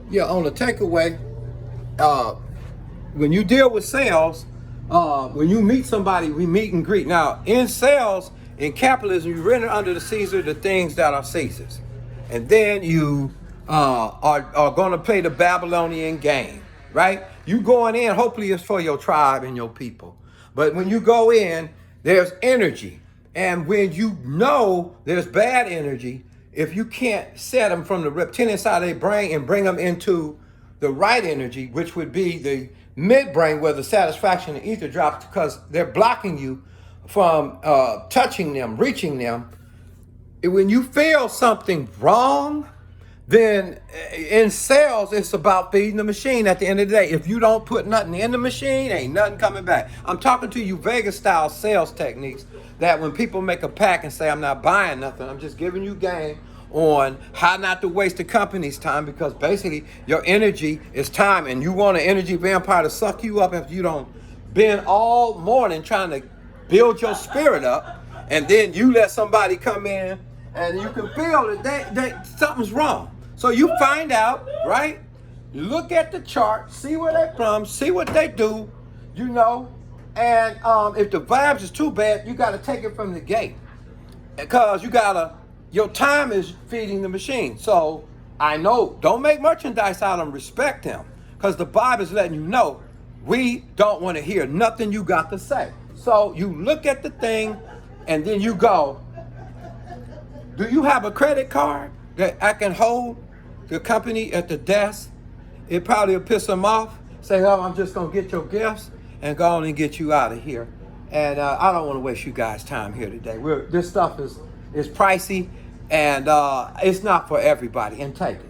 Yeah, on the takeaway, uh, when you deal with sales, when you meet somebody, we meet and greet. Now, in sales, in capitalism, you render under the Caesar the things that are Caesar's. And then you are going to play the Babylonian game, right? You going in, hopefully it's for your tribe and your people. But when you go in, there's energy. And when you know there's bad energy, if you can't set them from the reptilian side of their brain and bring them into the right energy, which would be the midbrain where the satisfaction and ether drops, because they're blocking you from touching them, reaching them. When you feel something wrong, then in sales, it's about feeding the machine at the end of the day. If you don't put nothing in the machine, ain't nothing coming back. I'm talking to you Vegas style sales techniques that when people make a pack and say, I'm not buying nothing, I'm just giving you game on how not to waste the company's time, because basically your energy is time, and you want an energy vampire to suck you up if you don't been all morning trying to build your spirit up, and then you let somebody come in and you can feel that something's wrong. So you find out, right? You look at the chart, see where they're from, see what they do, and if the vibes is too bad, you got to take it from the gate, because your time is feeding the machine. So I know, don't make merchandise out of them, respect them, because the Bible is letting you know we don't want to hear nothing you got to say. So you look at the thing and then you go, do you have a credit card that I can hold the company at the desk? It probably will piss them off. Say, oh, I'm just going to get your gifts and go on and get you out of here. And I don't want to waste you guys' time here today. This stuff is pricey, and it's not for everybody. And take it.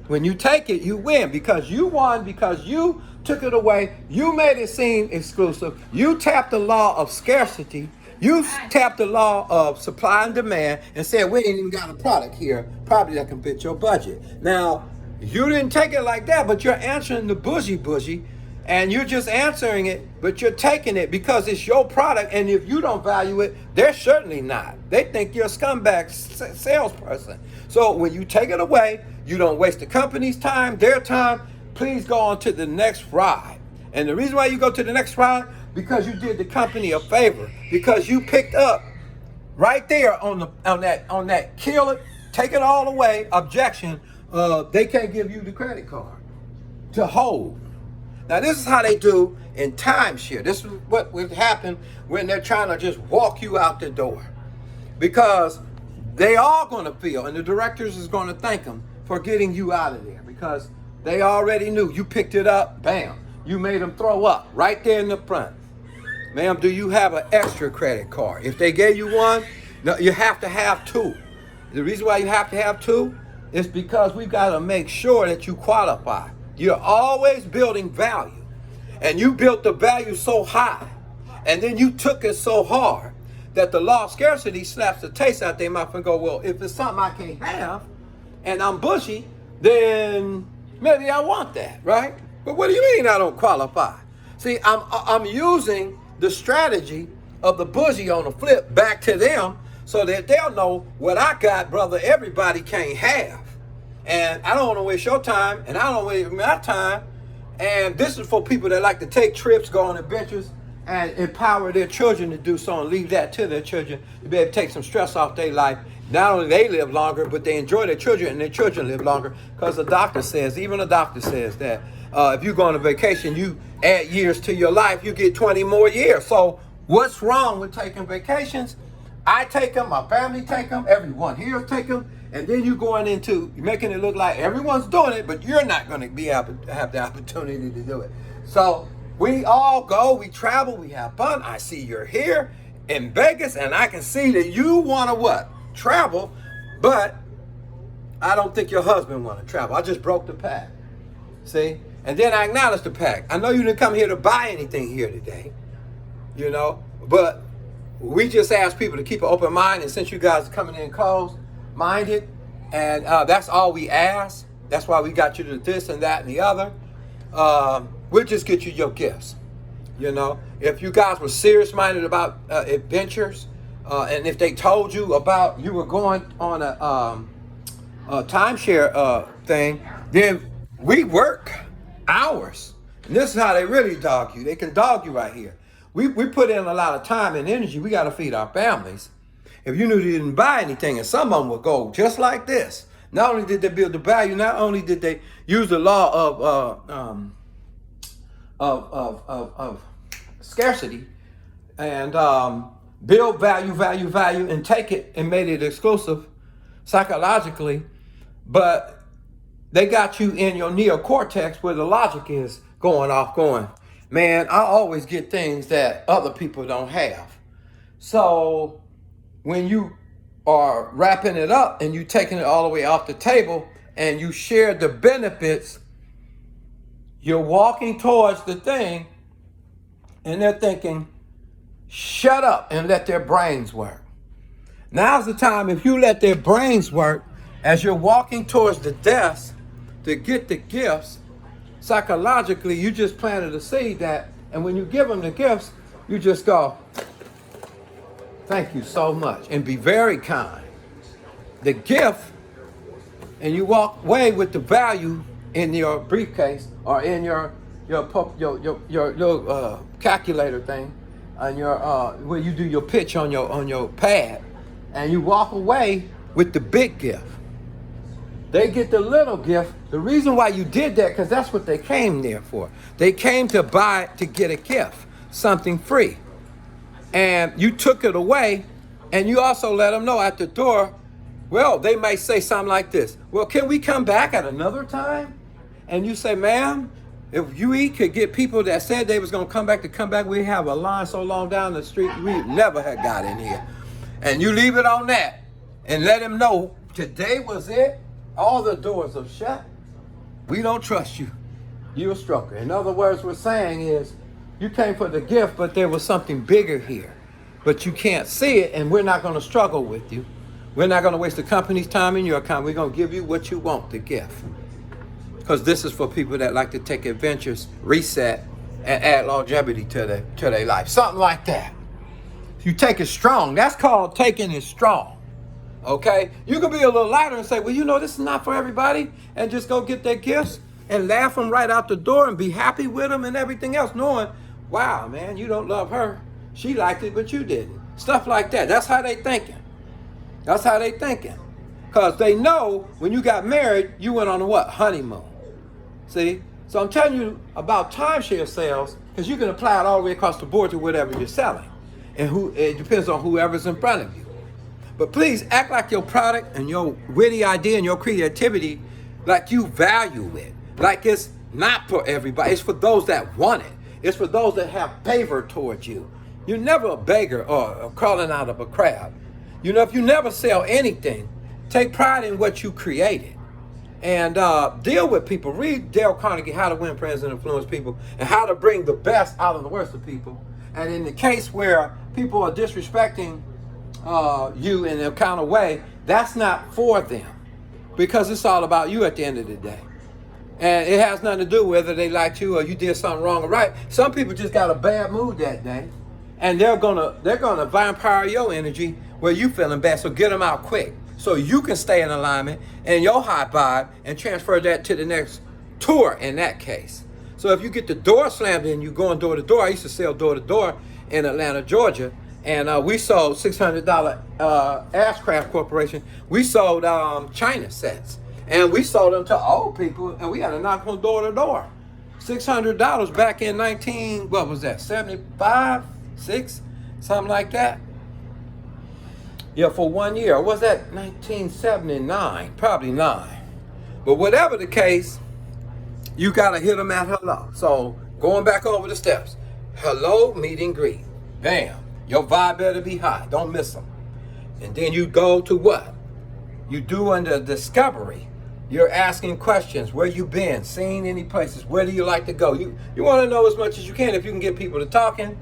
When you take it, you win, because you won, because you took it away. You made it seem exclusive. You tapped the law of scarcity. You tapped the law of supply and demand and said, we ain't even got a product here probably that can fit your budget. Now, you didn't take it like that, but you're answering the bougie, and you're just answering it, but you're taking it because it's your product, and if you don't value it, they're certainly not. They think you're a scumbag salesperson. So when you take it away, you don't waste the company's time, their time. Please go on to the next ride. And the reason why you go to the next ride, because you did the company a favor, because you picked up right there on that kill it, take it all away objection. They can't give you the credit card to hold. Now this is how they do in timeshare. This is what would happen when they're trying to just walk you out the door, because they are going to feel, and the directors is going to thank them for getting you out of there, because they already knew you picked it up. Bam, you made them throw up right there in the front. Ma'am, do you have an extra credit card? If they gave you one, no, you have to have two. The reason why you have to have two is because we've got to make sure that you qualify. You're always building value, and you built the value so high, and then you took it so hard that the law of scarcity slaps the taste out their mouth and go, well, if it's something I can't have and I'm bushy, then maybe I want that, right? But what do you mean I don't qualify? See, I'm using the strategy of the bougie on the flip back to them so that they'll know what I got, brother, everybody can't have. And I don't want to waste your time, and I don't want to waste my time. And this is for people that like to take trips, go on adventures, and empower their children to do so, and leave that to their children to be able to take some stress off their life. Not only they live longer, but they enjoy their children, and their children live longer, because the doctor says, even a doctor says that if you go on a vacation, you add years to your life, you get 20 more years. So what's wrong with taking vacations? I take them, my family take them, everyone here take them, and then you're going into making it look like everyone's doing it, but you're not going to be able to have the opportunity to do it. So we all go, we travel, we have fun. I see you're here in Vegas, and I can see that you want to what? Travel, but I don't think your husband want to travel. I just broke the pact. See? And then I acknowledge the pact. I know you didn't come here to buy anything here today, but we just ask people to keep an open mind, and since you guys are coming in closed-minded, and that's all we ask. That's why we got you to this and that and the other. We'll just get you your gifts. If you guys were serious-minded about adventures, and if they told you about you were going on a timeshare thing, then We work hours. And this is how they really dog you. They can dog you right here. We put in a lot of time and energy. We got to feed our families. If you knew they didn't buy anything, and some of them would go just like this. Not only did they build the value, not only did they use the law of scarcity and build value, and take it and made it exclusive psychologically, but they got you in your neocortex where the logic is going, man, I always get things that other people don't have. So when you are wrapping it up and you taking it all the way off the table and you share the benefits, you're walking towards the thing and they're thinking, shut up and let their brains work. Now's the time, if you let their brains work as you're walking towards the desk to get the gifts, psychologically, you just planted a seed that, and when you give them the gifts, you just go, thank you so much, and be very kind. The gift, and you walk away with the value in your briefcase or in your calculator thing, and your where you do your pitch on your pad, and you walk away with the big gift. They get the little gift. The reason why you did that, because that's what they came there for. They came to buy, to get a gift, something free. And you took it away, and you also let them know at the door, well, they may say something like this. Well, can we come back at another time? And you say, ma'am, if you could get people that said they was going to come back, we have a line so long down the street, we never had got in here. And you leave it on that and let them know today was it. All the doors are shut. We don't trust you. You're a stroker. In other words, we're saying is, you came for the gift, but there was something bigger here. But you can't see it, and we're not going to struggle with you. We're not going to waste the company's time and your time. We're going to give you what you want, the gift. Because this is for people that like to take adventures, reset, and add longevity to their life. Something like that. You take it strong. That's called taking it strong. Okay? You can be a little lighter and say, well, you know, this is not for everybody, and just go get their gifts and laugh them right out the door and be happy with them and everything else, knowing, wow, man, you don't love her. She liked it, but you didn't. Stuff like that. That's how they thinking. That's how they thinking. Because they know when you got married, you went on a what? Honeymoon. See? So I'm telling you about timeshare sales, because you can apply it all the way across the board to whatever you're selling. And it depends on whoever's in front of you. But please act like your product and your witty idea and your creativity, like you value it. Like it's not for everybody. It's for those that want it. It's for those that have favor towards you. You're never a beggar or crawling out of a crowd. You know, if you never sell anything, take pride in what you created. And deal with people. Read Dale Carnegie, How to Win Friends and Influence People, and how to bring the best out of the worst of people. And in the case where people are disrespecting you in a kind of way, that's not for them, because it's all about you at the end of the day. And it has nothing to do whether they liked you or you did something wrong or right. Some people just got a bad mood that day, and they're gonna vampire your energy where you feeling bad. So get them out quick, so you can stay in alignment and your high vibe and transfer that to the next tour in that case. So if you get the door slammed in, you going door to door. I used to sell door to door in Atlanta, Georgia. And we sold $600 Ashcraft Corporation. We sold China sets. And we sold them to old people. And we had to knock them door to door. $600 back in 75, 6, something like that. Yeah, for 1 year. Or was that 1979? Probably 9. But whatever the case, you got to hit them at hello. So going back over the steps. Hello, meet and greet. Bam. Your vibe better be high. Don't miss them. And then you go to what? You do under discovery. You're asking questions. Where you been? Seen any places? Where do you like to go? You want to know as much as you can if you can get people to talking,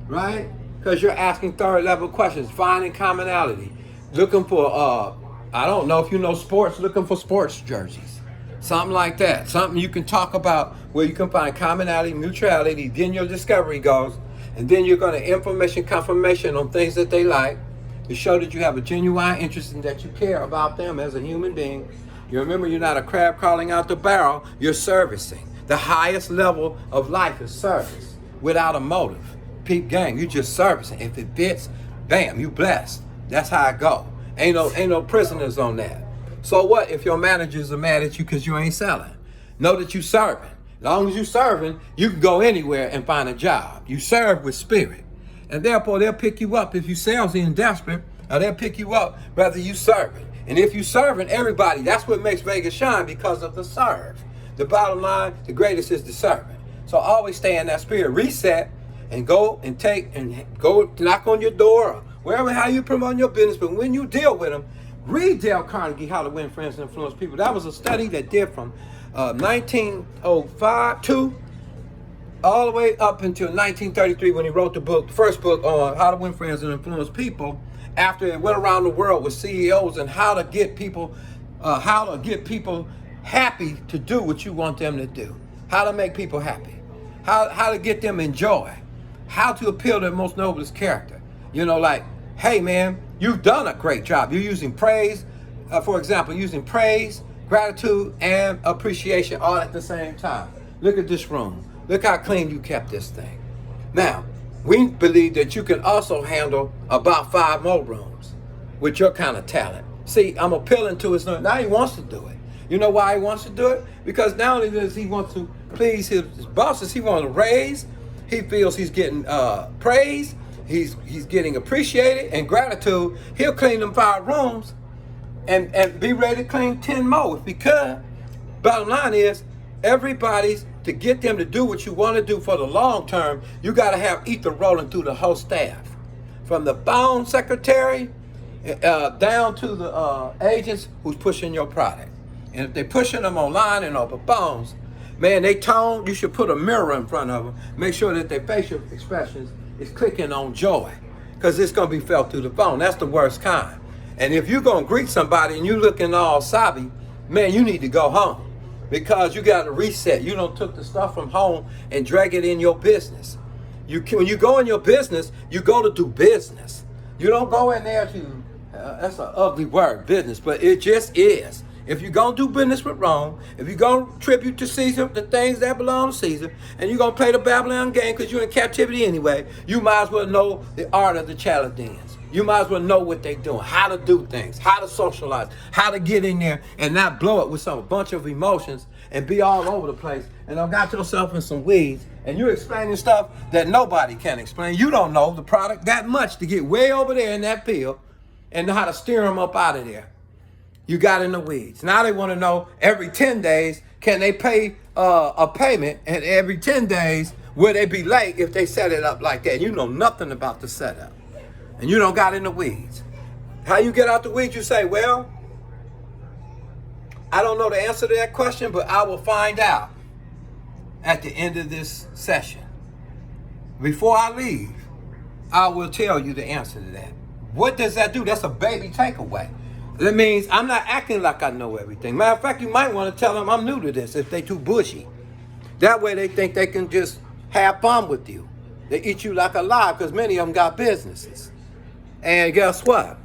right? Because you're asking third level questions, finding commonality. Looking for, I don't know if you know sports, looking for sports jerseys. Something like that. Something you can talk about where you can find commonality, mutuality. Then your discovery goes. And then you're going to information confirmation on things that they like to show that you have a genuine interest and that you care about them as a human being. You remember, you're not a crab crawling out the barrel, you're servicing. The highest level of life is service without a motive. Peep gang, you just servicing. If it fits, bam, you blessed. That's how it go. Ain't no prisoners on that. So what if your managers are mad at you because you ain't selling? Know that you serving. As long as you serving, you can go anywhere and find a job. You serve with spirit. And therefore, they'll pick you up if you salesy and desperate, or they'll pick you up whether you serving. And if you serving everybody, that's what makes Vegas shine, because of the serve. The bottom line, the greatest is the serving. So always stay in that spirit. Reset and go and go knock on your door, or wherever, how you promote your business. But when you deal with them, read Dale Carnegie, How to Win Friends and Influence People. That was a study that did from 1905 all the way up until 1933, when he wrote the first book on how to win friends and influence people, after it went around the world with CEOs and how to get people happy to do what you want them to do, how to make people happy, how to get them enjoy, how to appeal to their most noblest character. Like, hey man, you've done a great job. You're using praise, for example, using praise, gratitude, and appreciation all at the same time. Look at this room. Look how clean you kept this thing. Now, we believe that you can also handle about 5 more rooms with your kind of talent. See, I'm appealing to his, now he wants to do it. You know why he wants to do it? Because not only does he want to please his bosses, he wants to raise. He feels he's getting praise. He's getting appreciated and gratitude. He'll clean them 5 rooms and be ready to clean 10 more if he could. Bottom line is, everybody's, to get them to do what you want to do for the long term, you got to have ether rolling through the whole staff. From the phone secretary down to the agents who's pushing your product. And if they're pushing them online and over phones, man, you should put a mirror in front of them. Make sure that their facial expressions is clicking on joy, because it's going to be felt through the phone. That's the worst kind. And if you're going to greet somebody and you looking all sobby, man, you need to go home, because you got to reset. You don't took the stuff from home and drag it in your business. When you go in your business, you go to do business. You don't go in there to, that's an ugly word, business, but it just is. If you're going to do business with Rome, if you're going to tribute to Caesar, the things that belong to Caesar, and you're going to play the Babylon game because you're in captivity anyway, you might as well know the art of the Chaldeans. You might as well know what they're doing, how to do things, how to socialize, how to get in there and not blow it with a bunch of emotions and be all over the place and don't got yourself in some weeds, and you're explaining stuff that nobody can explain. You don't know the product that much to get way over there in that field and know how to steer them up out of there. You got in the weeds. Now they want to know every 10 days, can they pay a payment, and every 10 days, will they be late if they set it up like that? You know nothing about the setup. And you don't got in the weeds. How you get out the weeds? You say, well, I don't know the answer to that question, but I will find out at the end of this session. Before I leave, I will tell you the answer to that. What does that do? That's a baby takeaway. That means I'm not acting like I know everything. Matter of fact, you might want to tell them I'm new to this if they too bushy. That way they think they can just have fun with you. They eat you like a live, because many of them got businesses. And guess what?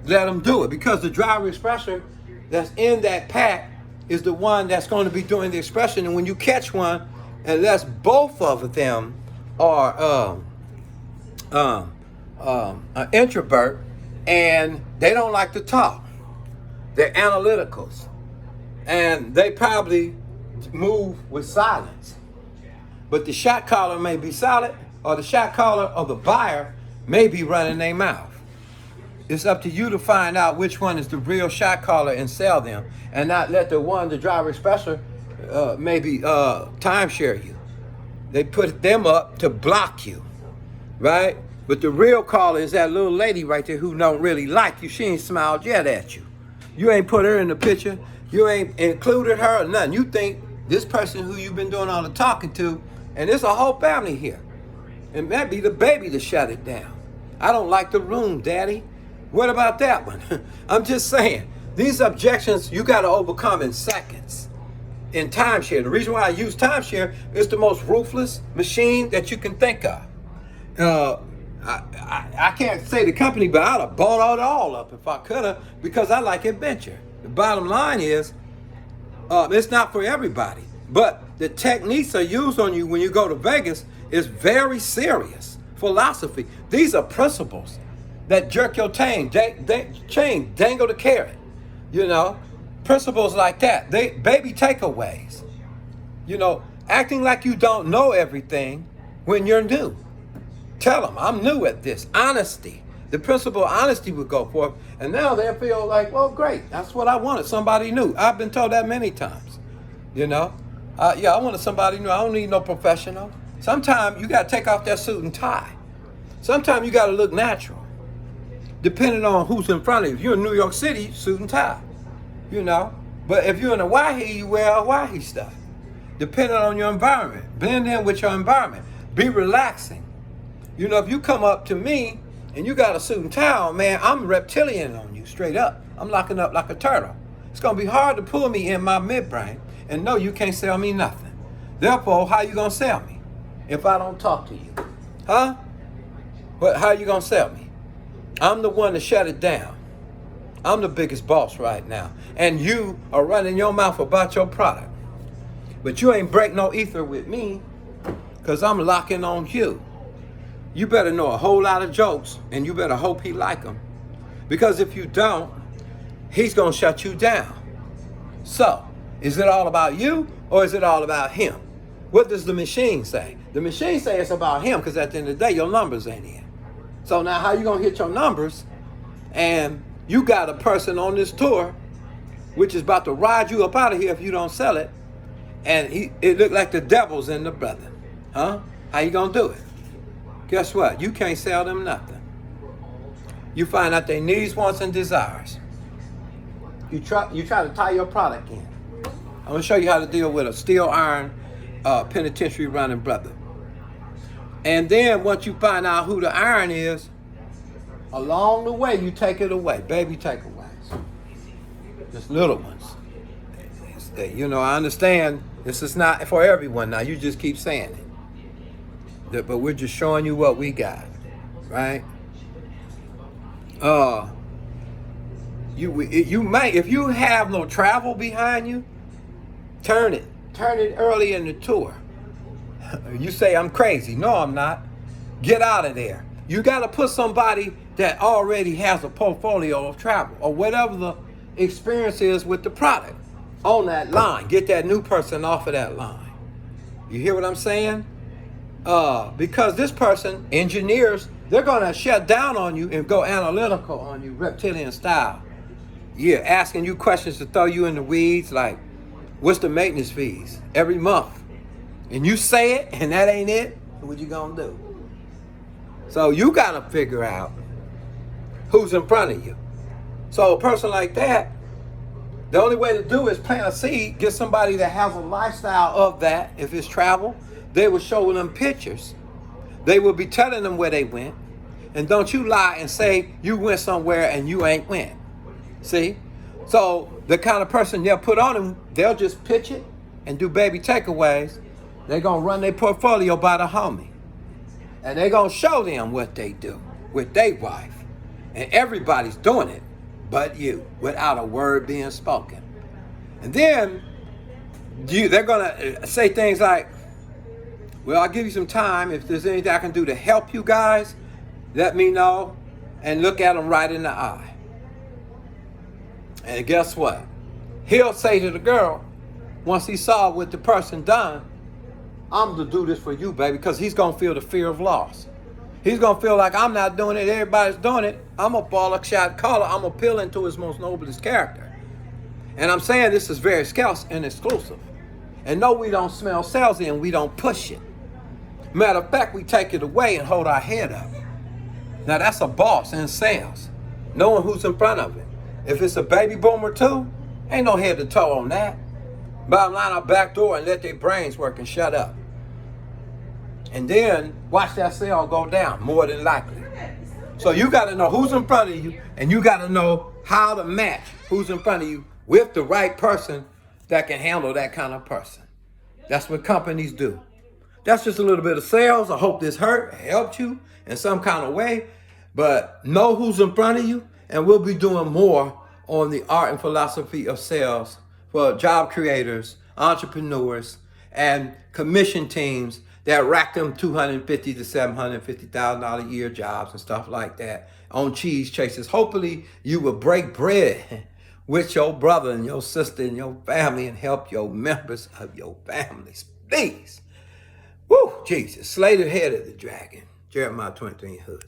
Let them do it, because the driver expression that's in that pack is the one that's going to be doing the expression. And when you catch one, unless both of them are an introvert and they don't like to talk, they're analyticals, and they probably move with silence. But the shot caller may be silent, or the shot caller or the buyer may be running their mouth. It's up to you to find out which one is the real shot caller and sell them, and not let the driver expressor, maybe timeshare you. They put them up to block you, right? But the real caller is that little lady right there who don't really like you. She ain't smiled yet at you. You ain't put her in the picture. You ain't included her or nothing. You think this person who you've been doing all the talking to, and there's a whole family here. And that be the baby to shut it down. I don't like the room, Daddy. What about that one? I'm just saying, these objections you got to overcome in seconds. In timeshare, the reason why I use timeshare is the most ruthless machine that you can think of. I can't say the company, but I'd have bought it all up if I could have, because I like adventure. The bottom line is, It's not for everybody. But the techniques are used on you when you go to Vegas is very serious philosophy. These are principles that jerk your chain, dangle the carrot. You know, principles like that. They baby takeaways. You know, acting like you don't know everything when you're new. Tell them, I'm new at this. Honesty. The principle of honesty would go forth. And now they feel like, well, great. That's what I wanted. Somebody new. I've been told that many times. You know? Yeah, I wanted somebody new. I don't need no professional. Sometimes you got to take off that suit and tie. Sometimes you got to look natural. Depending on who's in front of you. If you're in New York City, suit and tie. You know? But if you're in Hawaii, you wear Hawaii stuff. Depending on your environment. Blend in with your environment. Be relaxing. You know, if you come up to me and you got a suit and tie on, man, I'm reptilian on you, straight up. I'm locking up like a turtle. It's going to be hard to pull me in my midbrain and no, you can't sell me nothing. Therefore, how you going to sell me if I don't talk to you? Huh? But how you going to sell me? I'm the one to shut it down. I'm the biggest boss right now. And you are running your mouth about your product. But you ain't break no ether with me because I'm locking on you. You better know a whole lot of jokes and you better hope he like them. Because if you don't, he's going to shut you down. So, is it all about you or is it all about him? What does the machine say? The machine say it's about him because at the end of the day, your numbers ain't in. So now how you going to hit your numbers and you got a person on this tour which is about to ride you up out of here if you don't sell it and it looked like the devil's in the brother. Huh? How you going to do it? Guess what? You can't sell them nothing. You find out their needs, wants, and desires. You try to tie your product in. I'm going to show you how to deal with a steel iron penitentiary running brother. And then once you find out who the iron is, along the way you take it away. Baby takeaways. Just little ones. You know, I understand this is not for everyone now. You just keep saying it. But we're just showing you what we got, right? You might, if you have no travel behind you, turn it early in the tour. You say I'm crazy. No, I'm not. Get out of there. You got to put somebody that already has a portfolio of travel or whatever the experience is with the product on that line. Get that new person off of that line. You hear what I'm saying? Because this person, engineers, they're going to shut down on you and go analytical on you, reptilian style. Yeah, asking you questions to throw you in the weeds like, what's the maintenance fees every month? And you say it and that ain't it, what you going to do? So you got to figure out who's in front of you. So a person like that, the only way to do is plant a seed, get somebody that has a lifestyle of that, if it's travel. They will show them pictures. They will be telling them where they went. And don't you lie and say you went somewhere and you ain't went. See? So the kind of person they'll put on them, they'll just pitch it and do baby takeaways. They're going to run their portfolio by the homie. And they're going to show them what they do with their wife. And everybody's doing it but you, without a word being spoken. And then they're going to say things like, well, I'll give you some time. If there's anything I can do to help you guys, let me know. And look at them right in the eye. And guess what? He'll say to the girl, once he saw what the person done, I'm to do this for you, baby, because he's going to feel the fear of loss. He's going to feel like I'm not doing it. Everybody's doing it. I'm a baller shot caller. I'm appealing to his most noblest character. And I'm saying this is very scarce and exclusive. And no, we don't smell salesy and we don't push it. Matter of fact, we take it away and hold our head up. Now that's a boss in sales, knowing who's in front of it. If it's a baby boomer too, ain't no head to toe on that. Bottom line, out back door and let their brains work and shut up. And then watch that sale go down, more than likely. So you got to know who's in front of you, and you got to know how to match who's in front of you with the right person that can handle that kind of person. That's what companies do. That's just a little bit of sales. I hope this helped you in some kind of way. But know who's in front of you, and we'll be doing more on the art and philosophy of sales for job creators, entrepreneurs, and commission teams that rack them $250,000 to $750,000 a year jobs and stuff like that on cheese chases. Hopefully, you will break bread with your brother and your sister and your family and help your members of your families. Please. Woo, Jesus. Slay the head of the dragon. Jeremiah 23 Hood.